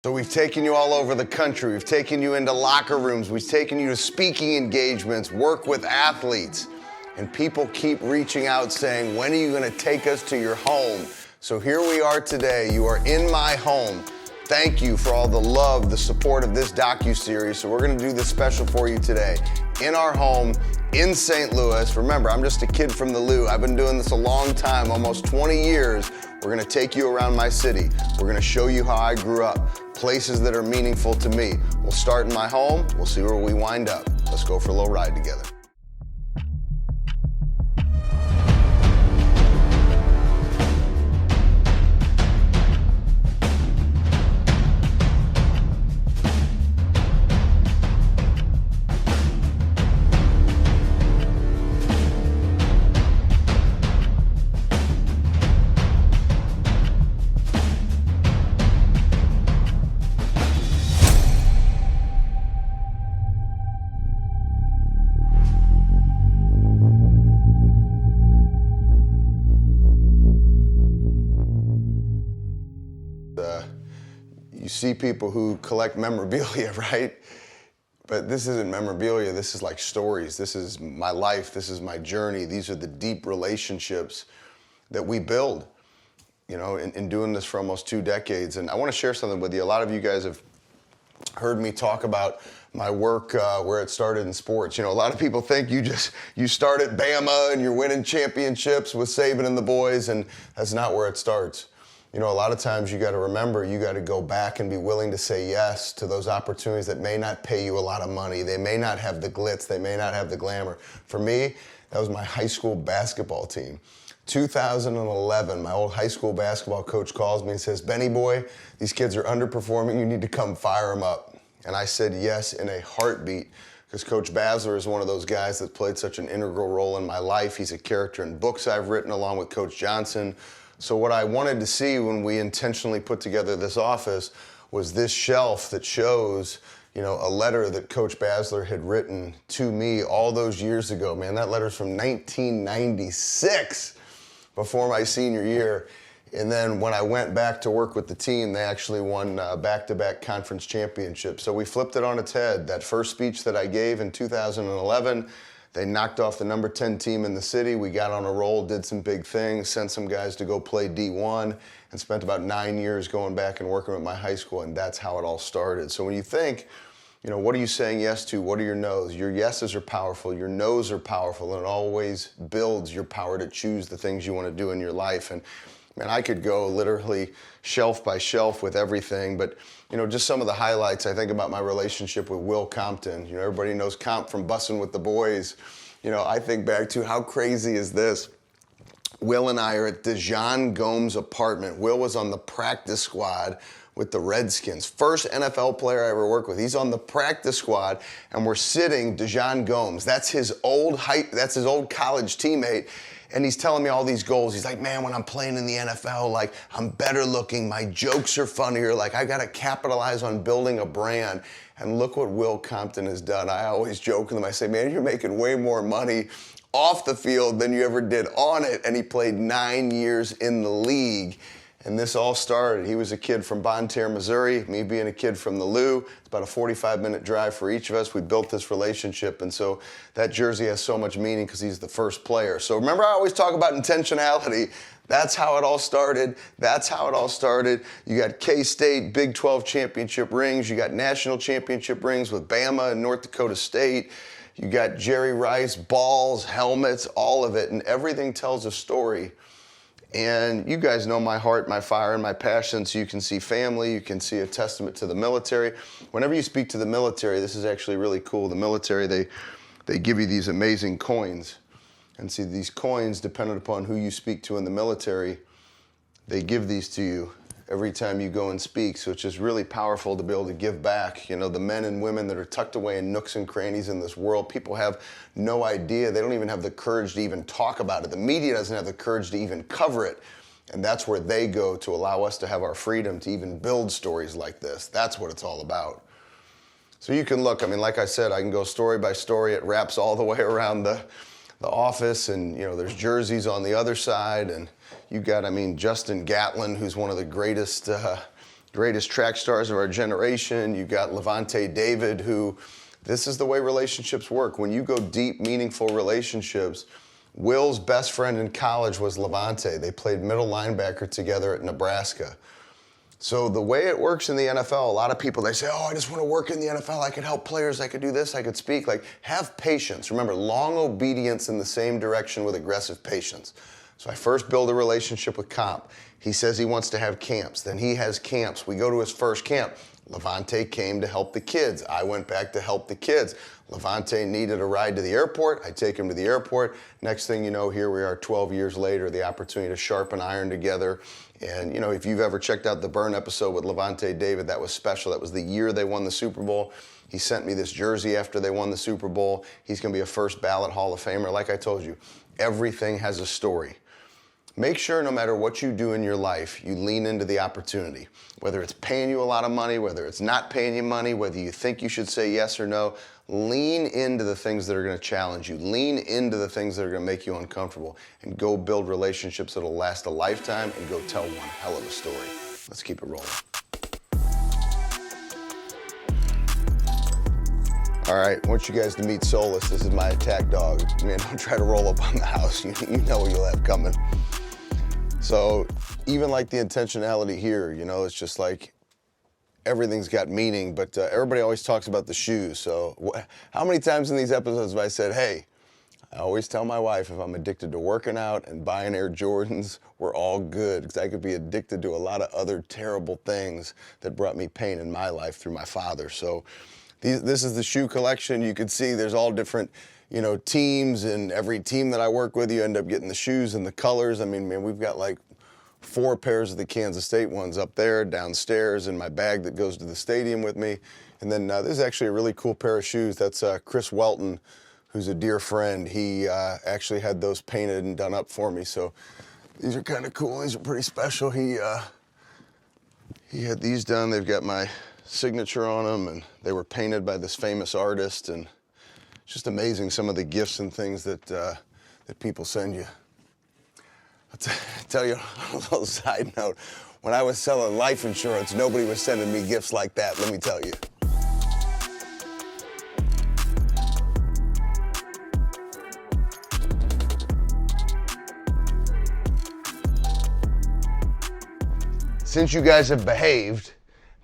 So we've taken you all over the country. We've taken you into locker rooms. We've taken you to speaking engagements, work with athletes. And people keep reaching out saying, when are you going to take us to your home? So here we are today. You are in my home. Thank you for all the love, the support of this docuseries. So we're going to do this special for you today. In our home in St. Louis. Remember, I'm just a kid from the Lou. I've been doing this a long time, almost 20 years. We're going to take you around my city. We're going to show you how I grew up, places that are meaningful to me. We'll start in my home. We'll see where we wind up. Let's go for a little ride together. You see people who collect memorabilia, right? But this isn't memorabilia, this is like stories. This is my life, this is my journey. These are the deep relationships that we build, you know, in doing this for almost 2 decades. And I want to share something with you. A lot of you guys have heard me talk about my work where it started in sports. You know, a lot of people think you start at Bama and you're winning championships with Saban and the boys, and that's not where it starts. You know, a lot of times you got to remember, you got to go back and be willing to say yes to those opportunities that may not pay you a lot of money. They may not have the glitz. They may not have the glamour. For me, that was my high school basketball team. 2011, my old high school basketball coach calls me and says, "Benny boy, these kids are underperforming. You need to come fire them up." And I said yes in a heartbeat, because Coach Basler is one of those guys that played such an integral role in my life. He's a character in books I've written along with Coach Johnson. So what I wanted to see when we intentionally put together this office was this shelf that shows, you know, a letter that Coach Basler had written to me all those years ago. Man, that letter's from 1996, before my senior year. And then when I went back to work with the team, they actually won back-to-back conference championships. So we flipped it on its head. That first speech that I gave in 2011, they knocked off the number 10 team in the city. We got on a roll, did some big things, sent some guys to go play D1, and spent about 9 years going back and working with my high school, and that's how it all started. So when you think, you know, what are you saying yes to? What are your no's? Your yeses are powerful, your no's are powerful, and it always builds your power to choose the things you want to do in your life. And man, I could go literally shelf by shelf with everything, but you know, just some of the highlights. I think about my relationship with Will Compton. You know, everybody knows Comp from Bussin' with the Boys. You know, I think back to how crazy is this? Will and I are at Dejan Gomes' apartment. Will was on the practice squad with the Redskins. First NFL player I ever worked with. He's on the practice squad, and we're sitting Dejan Gomes. That's his old college teammate. And he's telling me all these goals. He's like, man, when I'm playing in the NFL, like, I'm better looking, my jokes are funnier, like, I gotta capitalize on building a brand. And look what Will Compton has done. I always joke with him, I say, man, you're making way more money off the field than you ever did on it. And he played 9 years in the league. And this all started, he was a kid from Bonne Terre, Missouri, me being a kid from the Lou. It's about a 45-minute drive for each of us. We built this relationship, and so that jersey has so much meaning because he's the first player. So remember, I always talk about intentionality. That's how it all started. That's how it all started. You got K-State Big 12 championship rings. You got national championship rings with Bama and North Dakota State. You got Jerry Rice, balls, helmets, all of it, and everything tells a story. And you guys know my heart, my fire, and my passion, so you can see family, you can see a testament to the military. Whenever you speak to the military, this is actually really cool. The military, they give you these amazing coins. And see, these coins, depending upon who you speak to in the military, they give these to you every time you go and speak. So it's just really powerful to be able to give back. You know, the men and women that are tucked away in nooks and crannies in this world, people have no idea. They don't even have the courage to even talk about it. The media doesn't have the courage to even cover it. And that's where they go to allow us to have our freedom to even build stories like this. That's what it's all about. So you can look, I mean, like I said, I can go story by story. It wraps all the way around the office, and you know, there's jerseys on the other side, and you got, I mean, Justin Gatlin, who's one of the greatest greatest track stars of our generation. You got Levante David, who, this is the way relationships work. When you go deep, meaningful relationships, Will's best friend in college was Levante. They played middle linebacker together at Nebraska. So the way it works in the NFL, a lot of people, they say, oh, I just want to work in the NFL. I could help players. I could do this. I could speak. Like, have patience. Remember, long obedience in the same direction with aggressive patience. So I first build a relationship with Comp. He says he wants to have camps. Then he has camps. We go to his first camp. Levante came to help the kids. I went back to help the kids. Levante needed a ride to the airport. I take him to the airport. Next thing you know, here we are 12 years later, the opportunity to sharpen iron together. And, you know, if you've ever checked out the Burn episode with Levante David, that was special. That was the year they won the Super Bowl. He sent me this jersey after they won the Super Bowl. He's going to be a first ballot Hall of Famer. Like I told you, everything has a story. Make sure no matter what you do in your life, you lean into the opportunity. Whether it's paying you a lot of money, whether it's not paying you money, whether you think you should say yes or no, lean into the things that are going to challenge you. Lean into the things that are going to make you uncomfortable, and go build relationships that'll last a lifetime, and go tell one hell of a story. Let's keep it rolling. All right, I want you guys to meet Solus. This is my attack dog. Man, don't try to roll up on the house. You know what you'll have coming. So even like the intentionality here, you know, it's just like everything's got meaning, but everybody always talks about the shoes. So how many times in these episodes have I said, hey, I always tell my wife if I'm addicted to working out and buying Air Jordans, we're all good, because I could be addicted to a lot of other terrible things that brought me pain in my life through my father. So this is the shoe collection. You can see there's all different, you know, teams, and every team that I work with, you end up getting the shoes and the colors. I mean, man, we've got like 4 pairs of the Kansas State ones up there, downstairs in my bag that goes to the stadium with me. And then this is actually a really cool pair of shoes. That's Chris Welton, who's a dear friend. He actually had those painted and done up for me. So these are kind of cool. These are pretty special. He had these done. They've got my signature on them, and they were painted by this famous artist. And it's just amazing some of the gifts and things that that people send you. I'll tell you a little side note. When I was selling life insurance, nobody was sending me gifts like that, let me tell you. Since you guys have behaved,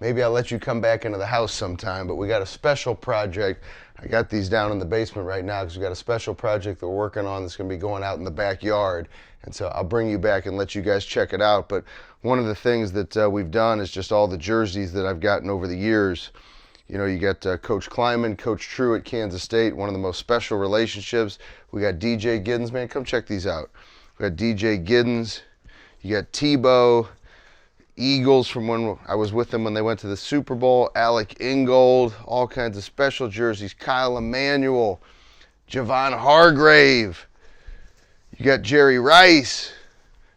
maybe I'll let you come back into the house sometime, but we got a special project. I got these down in the basement right now because we got a special project that we're working on that's going to be going out in the backyard. And so I'll bring you back and let you guys check it out. But one of the things that we've done is just all the jerseys that I've gotten over the years. You know, you got Coach Kleiman, Coach True at Kansas State, one of the most special relationships. We got DJ Giddens, man, come check these out. We got DJ Giddens, you got Tebow, Eagles from when I was with them when they went to the Super Bowl, Alec Ingold, all kinds of special jerseys, Kyle Emanuel, Javon Hargrave, you got Jerry Rice,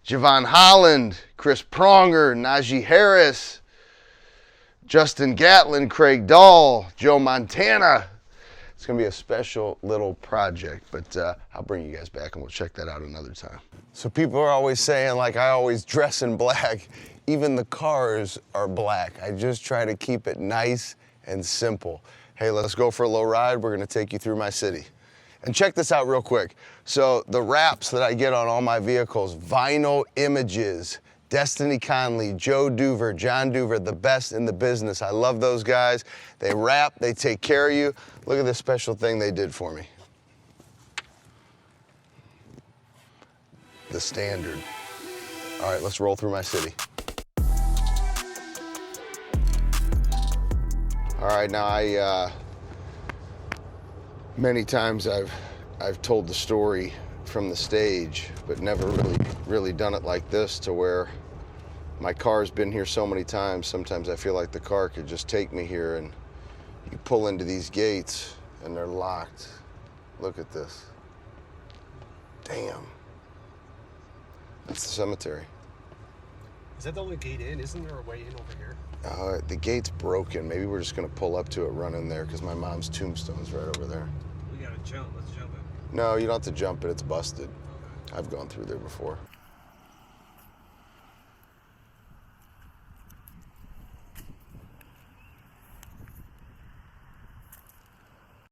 Javon Holland, Chris Pronger, Najee Harris, Justin Gatlin, Craig Dahl, Joe Montana. It's going to be a special little project, but I'll bring you guys back and we'll check that out another time. So people are always saying, like, I always dress in black. Even the cars are black. I just try to keep it nice and simple. Hey, let's go for a little ride. We're going to take you through my city. And check this out real quick. So the wraps that I get on all my vehicles, Vinyl Images, Destiny Conley, Joe Duver, John Duver, the best in the business. I love those guys. They wrap, they take care of you. Look at this special thing they did for me. The Standard. All right, let's roll through my city. All right, now many times I've told the story from the stage, but never really done it like this, to where my car's been here so many times, sometimes I feel like the car could just take me here, and you pull into these gates and they're locked. Look at this. Damn. That's the cemetery. Is that the only gate in? Isn't there a way in over here? The gate's broken. Maybe we're just gonna pull up to it, run in there, because my mom's tombstone's right over there. We gotta jump. Let's jump it. No, you don't have to jump it. It's busted. I've gone through there before.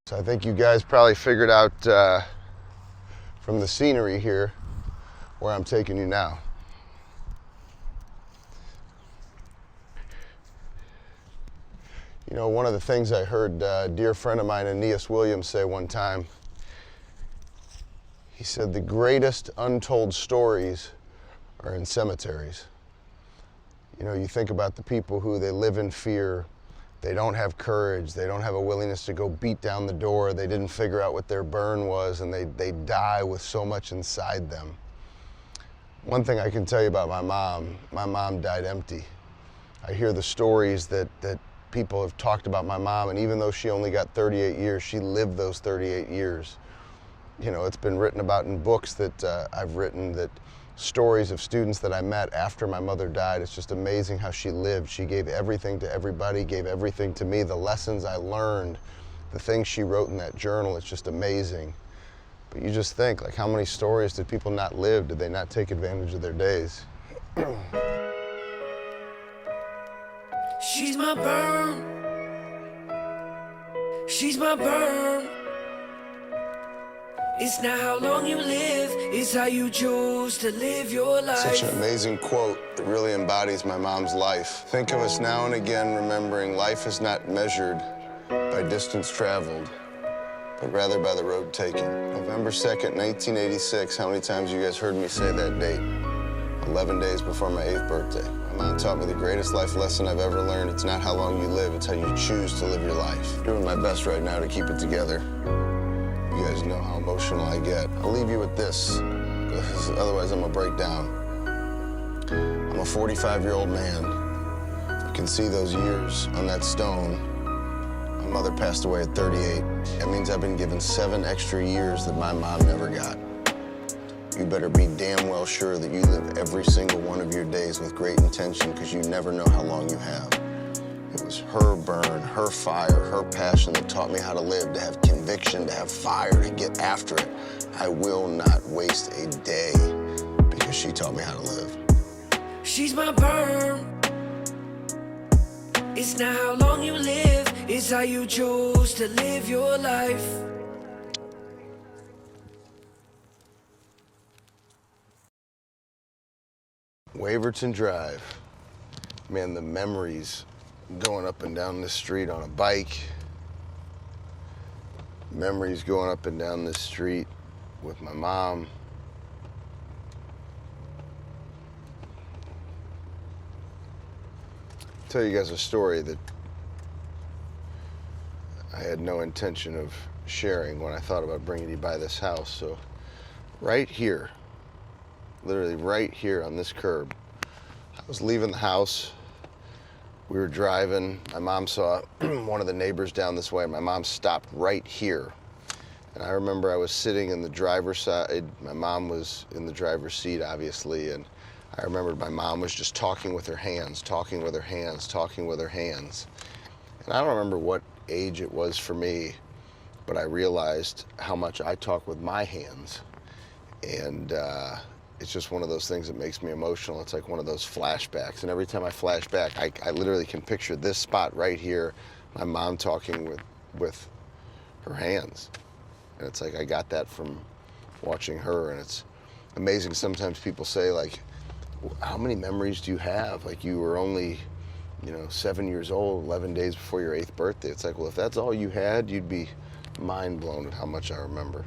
So I think you guys probably figured out from the scenery here where I'm taking you now. You know, one of the things I heard a dear friend of mine, Aeneas Williams, say one time, he said, the greatest untold stories are in cemeteries. You know, you think about the people who they live in fear, they don't have courage, they don't have a willingness to go beat down the door, they didn't figure out what their burn was, and they die with so much inside them. One thing I can tell you about my mom died empty. I hear the stories that people have talked about my mom, and even though she only got 38 years, she lived those 38 years. You know, it's been written about in books that I've written, that stories of students that I met after my mother died. It's just amazing how she lived. She gave everything to everybody, gave everything to me. The lessons I learned, the things she wrote in that journal, it's just amazing. But you just think, like, how many stories did people not live? Did they not take advantage of their days? She's my burn. She's my burn. It's not how long you live, it's how you choose to live your life. Such an amazing quote. It really embodies my mom's life. Think of us now and again remembering life is not measured by distance traveled, but rather by the road taken. November 2nd, 1986. How many times you guys heard me say that date? 11 days before my 8th birthday. My mom taught me the greatest life lesson I've ever learned. It's not how long you live, it's how you choose to live your life. I'm doing my best right now to keep it together. You guys know how emotional I get. I'll leave you with this, because otherwise I'm gonna break down. I'm a 45-year-old man. You can see those years on that stone. My mother passed away at 38. That means I've been given 7 extra years that my mom never got. You better be damn well sure that you live every single one of your days with great intention, because you never know how long you have. It was her burn, her fire, her passion that taught me how to live, to have conviction, to have fire, to get after it. I will not waste a day because she taught me how to live. She's my burn. It's not how long you live, it's how you choose to live your life. Waverton Drive. Man, the memories going up and down this street on a bike. Memories going up and down this street with my mom. I'll tell you guys a story that I had no intention of sharing when I thought about bringing you by this house. So right here, literally right here on this curb, I was leaving the house. We were driving. My mom saw one of the neighbors down this way. My mom stopped right here. And I remember I was sitting in the driver's side. My mom was in the driver's seat, obviously. And I remembered my mom was just talking with her hands, talking with her hands, talking with her hands. And I don't remember what age it was for me, but I realized how much I talk with my hands. And it's just one of those things that makes me emotional. It's like one of those flashbacks. And every time I flash back, I literally can picture this spot right here, my mom talking with her hands. And it's like I got that from watching her. And it's amazing. Sometimes people say, like, how many memories do you have? Like, you were only, 7 years old, 11 days before your 8th birthday. It's like, well, if that's all you had, you'd be mind blown at how much I remember.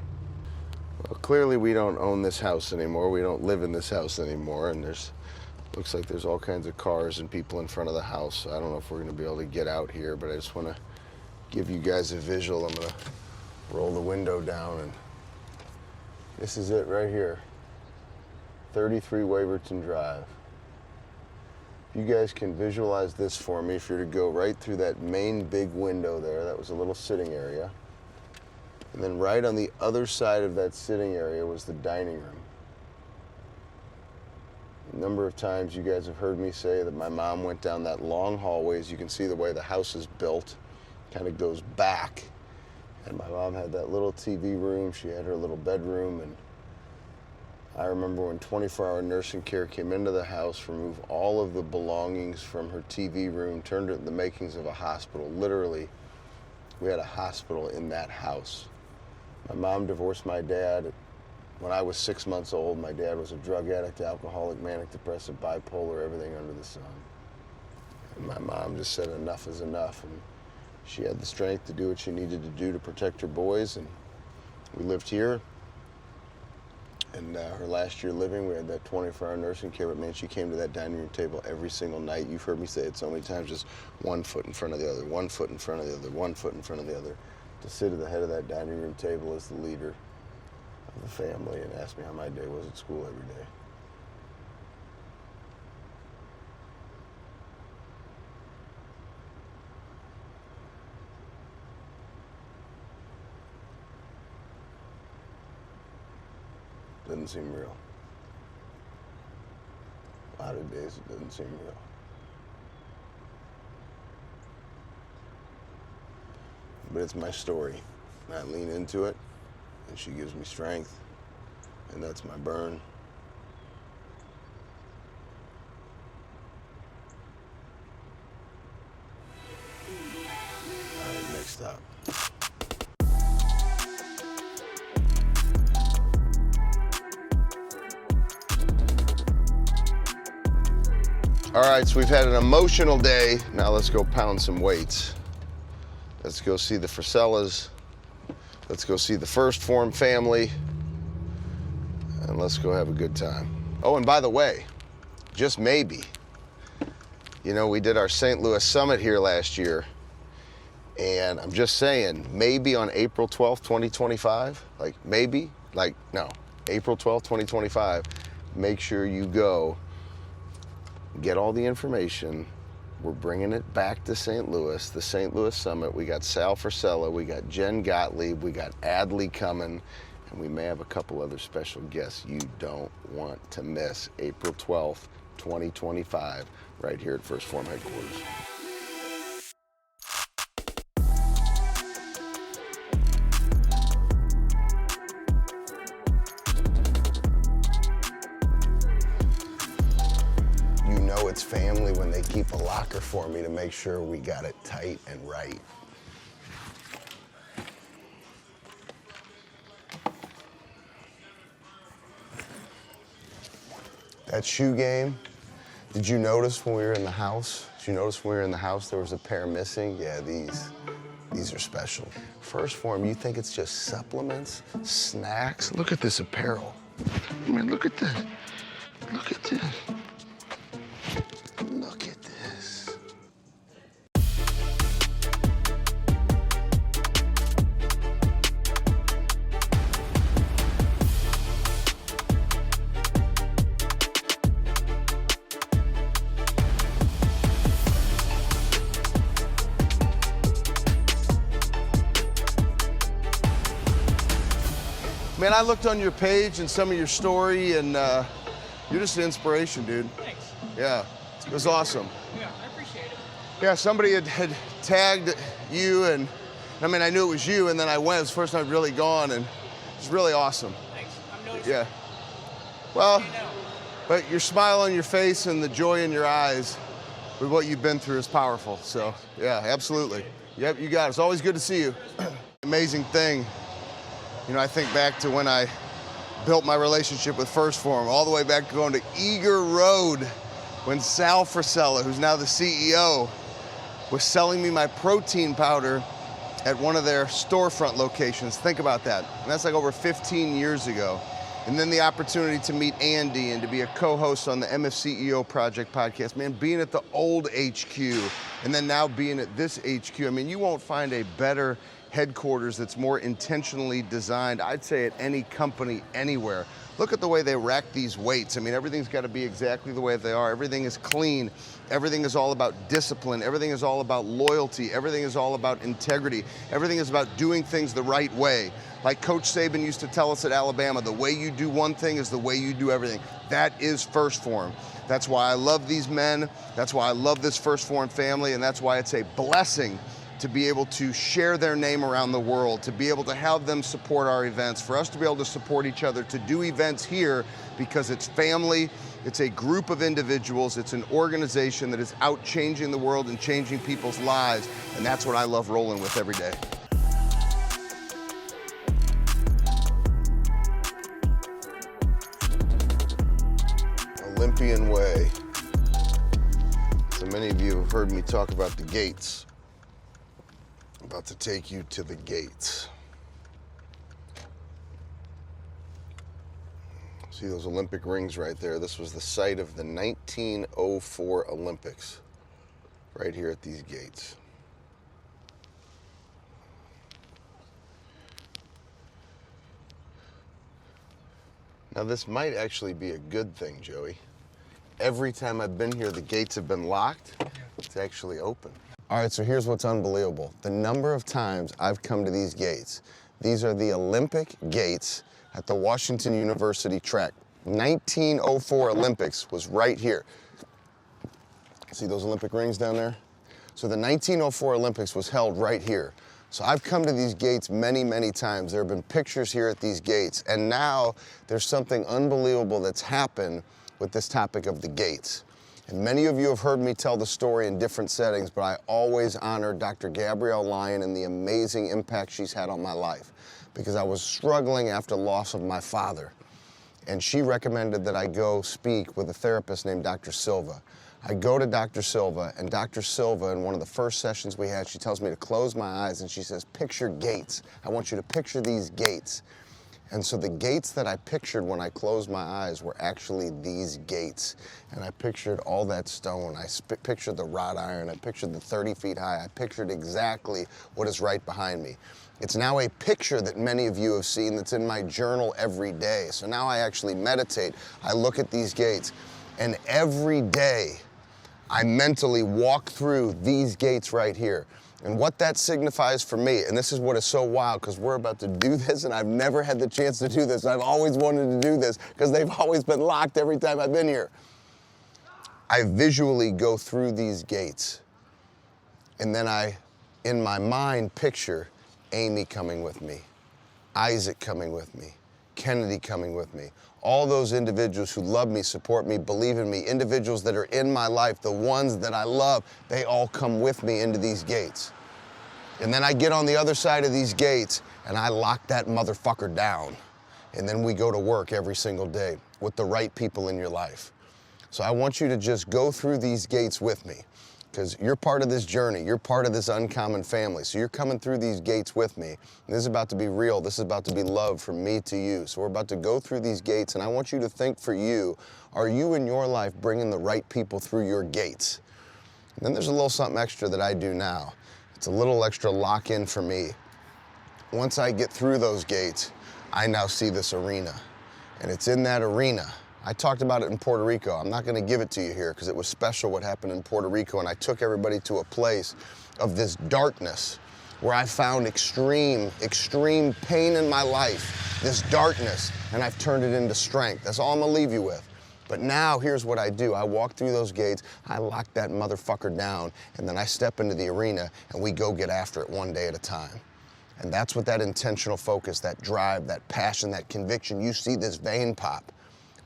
Well, clearly we don't own this house anymore. We don't live in this house anymore, and looks like there's all kinds of cars and people in front of the house. I don't know if we're gonna be able to get out here, but I just wanna give you guys a visual. I'm gonna roll the window down, and this is it right here. 33 Waverton Drive. If you guys can visualize this for me, if you're to go right through that main big window there, that was a little sitting area. And then right on the other side of that sitting area was the dining room. A number of times you guys have heard me say that my mom went down that long hallway. As you can see, the way the house is built kind of goes back. And my mom had that little TV room. She had her little bedroom. And I remember when 24-hour nursing care came into the house, removed all of the belongings from her TV room, turned it into the makings of a hospital, literally We had a hospital in that house. My mom divorced my dad when I was 6 months old. My dad was a drug addict, alcoholic, manic depressive, bipolar, everything under the sun. And my mom just said enough is enough. And she had the strength to do what she needed to do to protect her boys. And we lived here. And her last year living, we had that 24-hour nursing care, but man, she came to that dining room table every single night. You've heard me say it so many times, just 1 foot in front of the other, 1 foot in front of the other, 1 foot in front of the other. To sit at the head of that dining room table as the leader of the family and ask me how my day was at school every day. Doesn't seem real. A lot of days it doesn't seem real. But it's my story. And I lean into it, and she gives me strength, and that's my burn. All right, next up. All right, so we've had an emotional day. Now let's go pound some weights. Let's go see the Frisellas. Let's go see the first Phorm family. And let's go have a good time. Oh, and by the way, just maybe, you know, we did our St. Louis summit here last year. And I'm just saying, maybe on April 12th, 2025, April 12th, 2025, make sure you go. Get all the information. We're bringing it back to St. Louis, the St. Louis Summit. We got Sal Frisella, we got Jen Gottlieb, we got Adley coming, and we may have a couple other special guests you don't want to miss. April 12th, 2025, right here at First Phorm headquarters. It's family when they keep a locker for me to make sure we got it tight and right. That shoe game, did you notice when we were in the house? Did you notice when we were in the house there was a pair missing? Yeah, these are special. First Phorm, you think it's just supplements, snacks? Look at this apparel. I mean, look at this. Look at this. Look at this. Man, I looked on your page and some of your story, and you're just an inspiration, dude. Thanks. Yeah. It was awesome. Yeah, I appreciate it. Yeah, somebody had tagged you, and I mean, I knew it was you, and then I went. It was the first time I'd really gone, and it was really awesome. Thanks. I'm noticing. Yeah. Well, You know. but your smile on your face and the joy in your eyes with what you've been through is powerful. So, yeah, absolutely. Yep, you got it. It's always good to see you. Amazing thing. You know, I think back to when I built my relationship with First Phorm, all the way back to going to Eager Road, when Sal Frisella, who's now the CEO, was selling me my protein powder at one of their storefront locations. Think about that. And that's like over 15 years ago. And then the opportunity to meet Andy and to be a co-host on the MFCEO Project podcast. Man, being at the old HQ and then now being at this HQ, I mean, you won't find a better headquarters that's more intentionally designed, I'd say, at any company anywhere. Look at the way they rack these weights. I mean, everything's got to be exactly the way they are. Everything is clean. Everything is all about discipline. Everything is all about loyalty. Everything is all about integrity. Everything is about doing things the right way. Like Coach Saban used to tell us at Alabama, the way you do one thing is the way you do everything. That is First Phorm. That's why I love these men. That's why I love this First Phorm family, and that's why it's a blessing to be able to share their name around the world, to be able to have them support our events, for us to be able to support each other, to do events here because it's family, It's a group of individuals. It's an organization that is out changing the world and changing people's lives. And that's what I love rolling with every day. Olympian Way. So many of you have heard me talk about the gates. I'm about to take you to the gates. See those Olympic rings right there? This was the site of the 1904 Olympics, right here at these gates. Now this might actually be a good thing, Joey. Every time I've been here, the gates have been locked. It's actually open. All right, so here's what's unbelievable. The number of times I've come to these gates. These are the Olympic gates at the Washington University track. 1904 Olympics was right here. See those Olympic rings down there? So the 1904 Olympics was held right here. So I've come to these gates many, many times. There have been pictures here at these gates, and now there's something unbelievable that's happened with this topic of the gates. And many of you have heard me tell the story in different settings, but I always honor Dr. Gabrielle Lyon and the amazing impact she's had on my life, because I was struggling after loss of my father. And she recommended that I go speak with a therapist named Dr. Silva. I go to Dr. Silva, and Dr. Silva, in one of the first sessions we had, she tells me to close my eyes, and she says, picture gates. I want you to picture these gates. And so the gates that I pictured when I closed my eyes were actually these gates. And I pictured all that stone. I pictured the wrought iron. I pictured the 30 feet high. I pictured exactly what is right behind me. It's now a picture that many of you have seen that's in my journal every day. So now I actually meditate. I look at these gates, and every day I mentally walk through these gates right here. And what that signifies for me, and this is what is so wild, because we're about to do this, and I've never had the chance to do this. I've always wanted to do this, because they've always been locked every time I've been here. I visually go through these gates, and then I, in my mind, picture Amy coming with me, Isaac coming with me, Kennedy coming with me, all those individuals who love me, support me, believe in me, individuals that are in my life, the ones that I love, they all come with me into these gates. And then I get on the other side of these gates and I lock that motherfucker down. And then we go to work every single day with the right people in your life. So I want you to just go through these gates with me, because you're part of this journey. You're part of this uncommon family. So you're coming through these gates with me. And this is about to be real. This is about to be love from me to you. So we're about to go through these gates, and I want you to think for you, are you in your life bringing the right people through your gates? And then there's a little something extra that I do now. It's a little extra lock-in for me. Once I get through those gates, I now see this arena. And it's in that arena. I talked about it in Puerto Rico. I'm not going to give it to you here because it was special what happened in Puerto Rico, and I took everybody to a place of this darkness where I found extreme pain in my life, this darkness, and I've turned it into strength. That's all I'm going to leave you with. But now here's what I do. I walk through those gates, I lock that motherfucker down, and then I step into the arena and we go get after it one day at a time. And that's what that intentional focus, that drive, that passion, that conviction, you see this vein pop.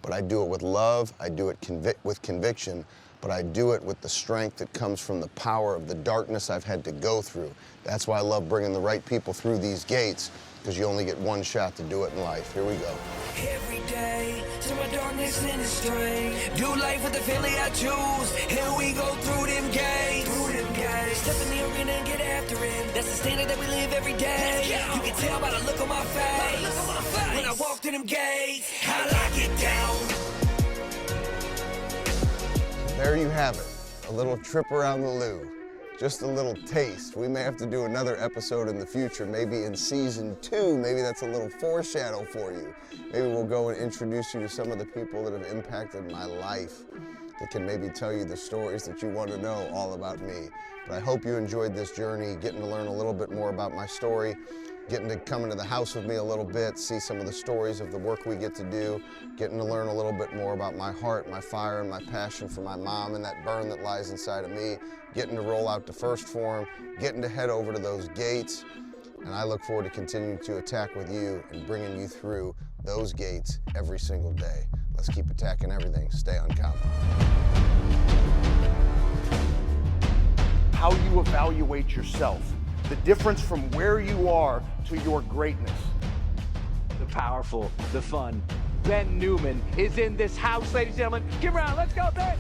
But I do it with love, I do it with conviction, but I do it with the strength that comes from the power of the darkness I've had to go through. That's why I love bringing the right people through these gates, because you only get one shot to do it in life. Here we go. Every day, to my darkness and its strength. Do life with the feeling I choose. Here we go through them gates. Step in the arena and get after it. That's the standard that we live every day. You can tell by the look on my face. When I walk through them gates, I lock it down. There you have it, a little trip around the loo. Just a little taste. We may have to do another episode in the future, maybe in season 2. Maybe that's a little foreshadow for you. Maybe we'll go and introduce you to some of the people that have impacted my life, that can maybe tell you the stories that you want to know all about me. But I hope you enjoyed this journey, getting to learn a little bit more about my story, getting to come into the house with me a little bit, see some of the stories of the work we get to do, getting to learn a little bit more about my heart, my fire, and my passion for my mom and that burn that lies inside of me, getting to roll out to first Phorm, getting to head over to those gates. And I look forward to continuing to attack with you and bringing you through those gates every single day. Let's keep attacking everything. Stay uncommon. How you evaluate yourself, the difference from where you are to your greatness. The powerful, the fun, Ben Newman is in this house, ladies and gentlemen. Give him a round. Let's go, Ben.